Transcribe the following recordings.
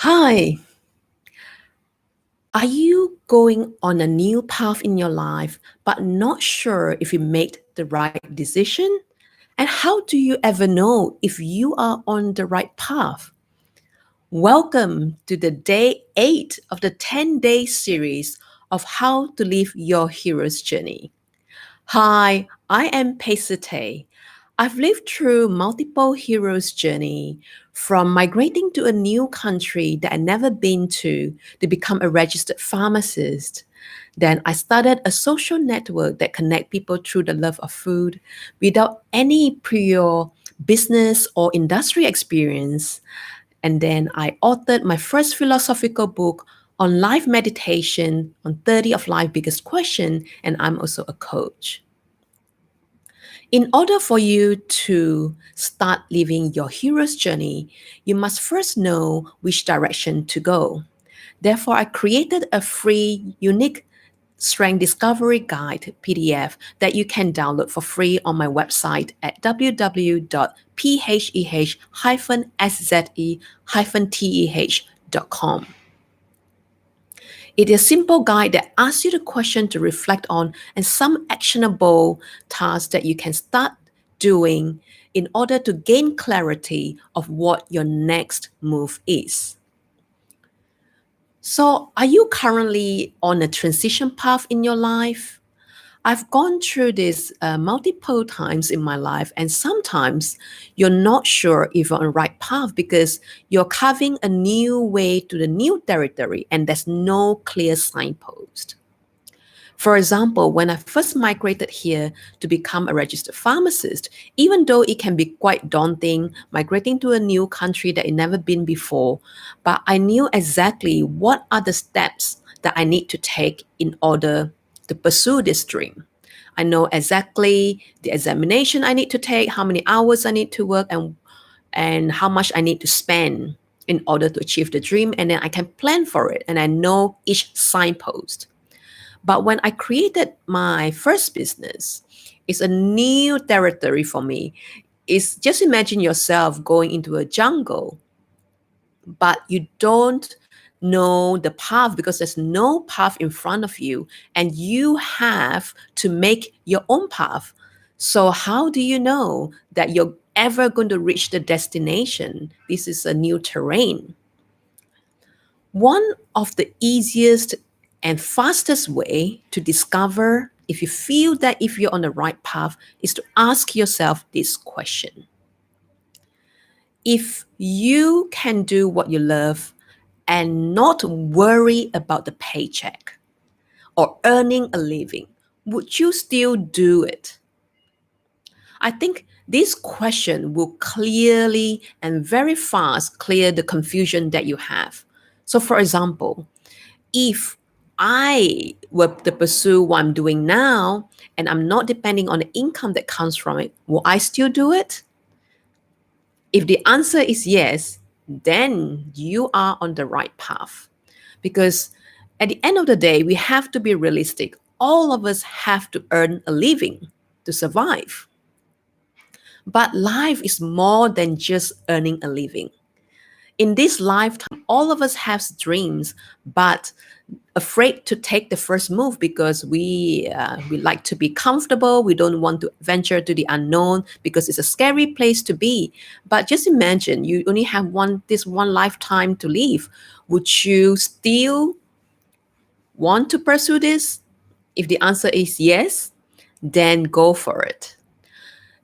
Hi, are you going on a new path in your life but not sure if you made the right decision? And how do you ever know if you are on the right path? Welcome to the day 8 of the 10-day series of how to live your hero's journey. Hi, I am Paisate. I've lived through multiple heroes' journey, from migrating to a new country that I'd never been to become a registered pharmacist. Then I started a social network that connect people through the love of food without any prior business or industry experience. And then I authored my first philosophical book on life meditation on 30 of life biggest question, and I'm also a coach. In order for you to start living your hero's journey, you must first know which direction to go. Therefore, I created a free, unique strength discovery guide PDF that you can download for free on my website at www.pheh-szeh-teh.com. It is a simple guide that asks you the question to reflect on and some actionable tasks that you can start doing in order to gain clarity of what your next move is. So, are you currently on a transition path in your life? I've gone through this multiple times in my life, and sometimes you're not sure if you're on the right path because you're carving a new way to the new territory and there's no clear signpost. For example, when I first migrated here to become a registered pharmacist, even though it can be quite daunting migrating to a new country that I've never been before, but I knew exactly what are the steps that I need to take in order to pursue this dream. I know exactly the examination I need to take, how many hours I need to work, and how much I need to spend in order to achieve the dream. And then I can plan for it and I know each signpost. But when I created my first business, it's a new territory for me. It's just imagine yourself going into a jungle, but you don't know the path because there's no path in front of you, and you have to make your own path. So, how do you know that you're ever going to reach the destination? This is a new terrain. One of the easiest and fastest way to discover if you feel that if you're on the right path is to ask yourself this question. If you can do what you love and not worry about the paycheck or earning a living, would you still do it? I think this question will clearly and very fast clear the confusion that you have. So, for example, if I were to pursue what I'm doing now and I'm not depending on the income that comes from it, will I still do it? If the answer is yes, then you are on the right path. Because at the end of the day, we have to be realistic. All of us have to earn a living to survive. But life is more than just earning a living. In this lifetime, all of us have dreams, but afraid to take the first move because we like to be comfortable. We don't want to venture to the unknown because it's a scary place to be. But just imagine you only have one lifetime to live. Would you still want to pursue this? If the answer is yes, then go for it.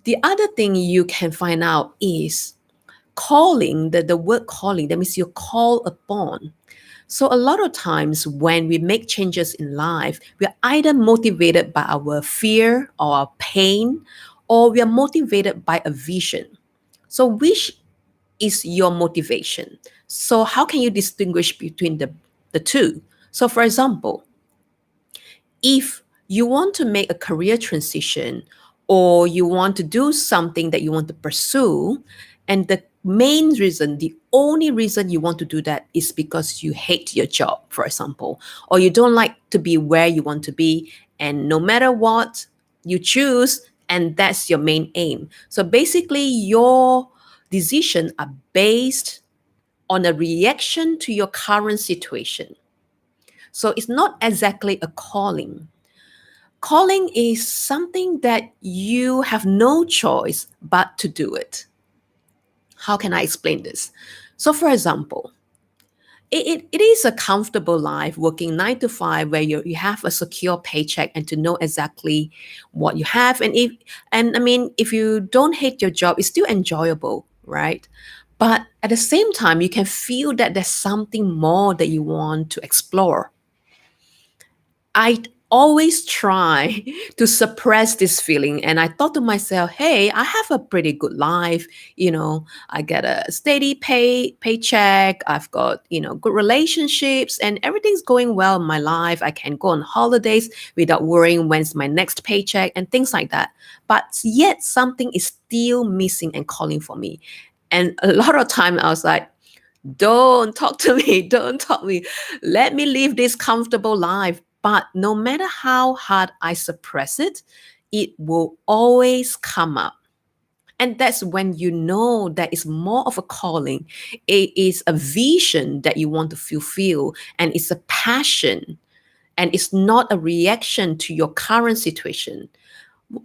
The other thing you can find out is calling, the word calling, that means you call upon. So a lot of times when we make changes in life, we are either motivated by our fear or our pain, or we are motivated by a vision. So which is your motivation? So how can you distinguish between the two? So for example, if you want to make a career transition or you want to do something that you want to pursue, and the main reason, the only reason you want to do that is because you hate your job, for example, or you don't like to be where you want to be, and no matter what you choose, and that's your main aim. So basically, your decisions are based on a reaction to your current situation. So it's not exactly a calling. Calling is something that you have no choice but to do it. How can I explain this? So, for example, it is a comfortable life working 9 to 5 where you have a secure paycheck and to know exactly what you have. And I mean, if you don't hate your job, it's still enjoyable, right? But at the same time, you can feel that there's something more that you want to explore. I always try to suppress this feeling. And I thought to myself, hey, I have a pretty good life. I get a steady paycheck. I've got, good relationships and everything's going well in my life. I can go on holidays without worrying when's my next paycheck and things like that. But yet something is still missing and calling for me. And a lot of time I was like, don't talk to me. Don't talk to me. Let me live this comfortable life. But no matter how hard I suppress it, it will always come up. And that's when you know that it's more of a calling. It is a vision that you want to fulfill, and it's a passion, and it's not a reaction to your current situation.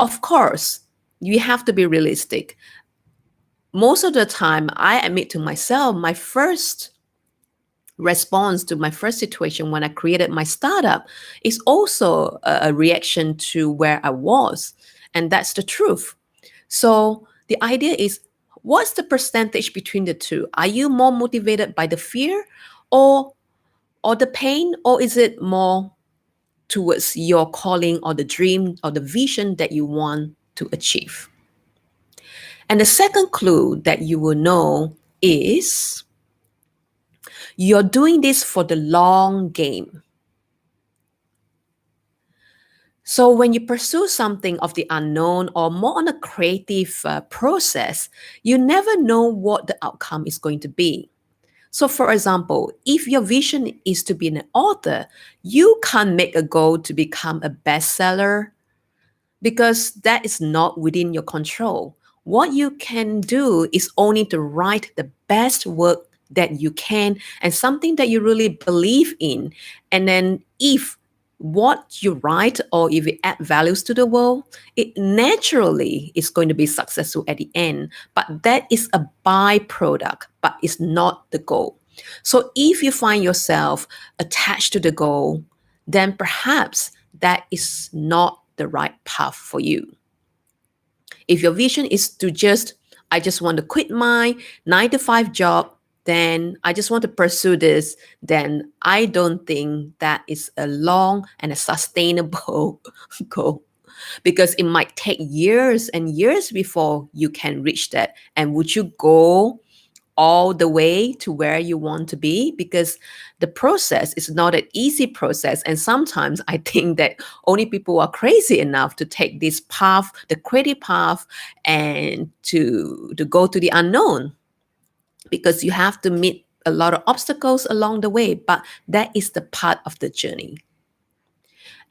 Of course, you have to be realistic. Most of the time, I admit to myself, my first response to my first situation when I created my startup is also a reaction to where I was. And that's the truth. So the idea is, what's the percentage between the two? Are you more motivated by the fear or the pain, or is it more towards your calling or the dream or the vision that you want to achieve? And the second clue that you will know is you're doing this for the long game. So when you pursue something of the unknown or more on a creative process, you never know what the outcome is going to be. So, for example, if your vision is to be an author, you can't make a goal to become a bestseller because that is not within your control. What you can do is only to write the best work that you can and something that you really believe in. And then if what you write or if it add values to the world, it naturally is going to be successful at the end. But that is a byproduct, but it's not the goal. So if you find yourself attached to the goal, then perhaps that is not the right path for you. If your vision is to I just want to quit my 9 to 5 job, then I just want to pursue this, then I don't think that is a long and a sustainable goal because it might take years and years before you can reach that. And would you go all the way to where you want to be? Because the process is not an easy process, and sometimes I think that only people are crazy enough to take this path, the creative path, and to go to the unknown, because you have to meet a lot of obstacles along the way, but that is the part of the journey.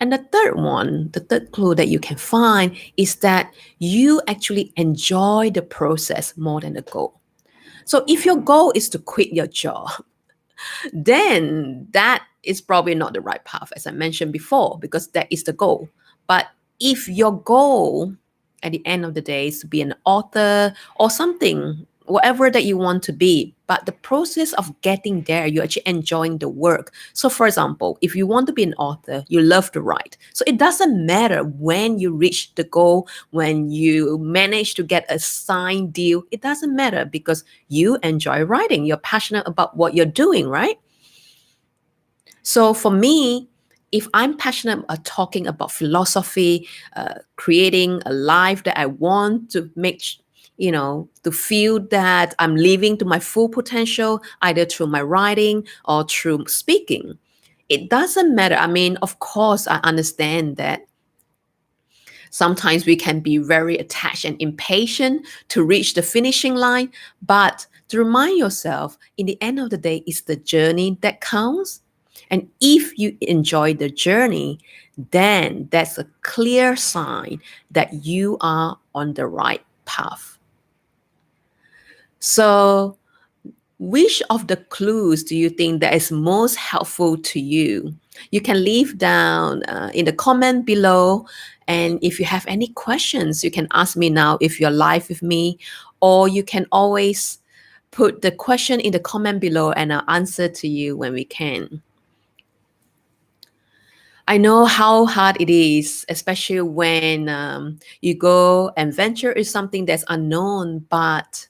And the third clue that you can find is that you actually enjoy the process more than the goal. So if your goal is to quit your job, then that is probably not the right path, as I mentioned before, because that is the goal. But if your goal at the end of the day is to be an author or something, whatever that you want to be, but the process of getting there, you're actually enjoying the work. So, for example, if you want to be an author, you love to write. So, it doesn't matter when you reach the goal, when you manage to get a signed deal, it doesn't matter because you enjoy writing. You're passionate about what you're doing, right? So for me, if I'm passionate about talking about philosophy, creating a life that I want to make, to feel that I'm living to my full potential, either through my writing or through speaking, it doesn't matter. I mean, of course, I understand that sometimes we can be very attached and impatient to reach the finishing line, but to remind yourself, in the end of the day, it's the journey that counts. And if you enjoy the journey, then that's a clear sign that you are on the right path. So Which of the clues do you think that is most helpful to you? You can leave down in the comment below. And if you have any questions, you can ask me now if you're live with me, or you can always put the question in the comment below and I'll answer to you when we can. I know how hard it is, especially when you go and venture is something that's unknown, but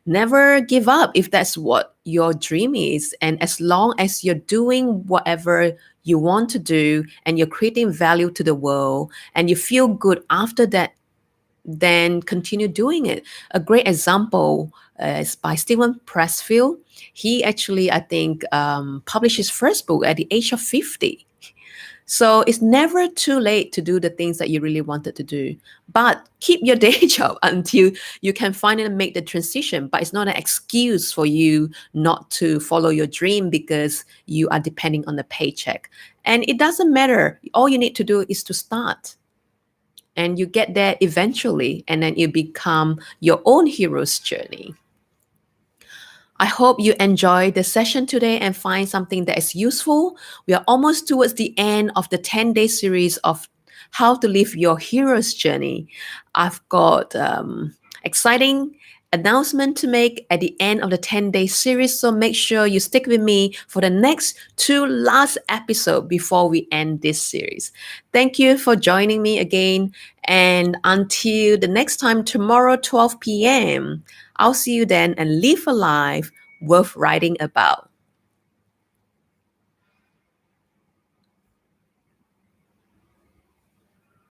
never give up if that's what your dream is. And as long as you're doing whatever you want to do and you're creating value to the world and you feel good after that, then continue doing it. A great example is by Stephen Pressfield. He actually, I think, published his first book at the age of 50. So it's never too late to do the things that you really wanted to do. But keep your day job until you can finally make the transition. But it's not an excuse for you not to follow your dream because you are depending on the paycheck. And it doesn't matter. All you need to do is to start. And you get there eventually, and then you become your own hero's journey. I hope you enjoyed the session today and find something that is useful. We are almost towards the end of the 10-day series of how to live your hero's journey. I've got exciting announcement to make at the end of the 10-day series, so make sure you stick with me for the next two last episodes before we end this series. Thank you for joining me again, and until the next time tomorrow 12 p.m. I'll see you then, and live a life worth writing about.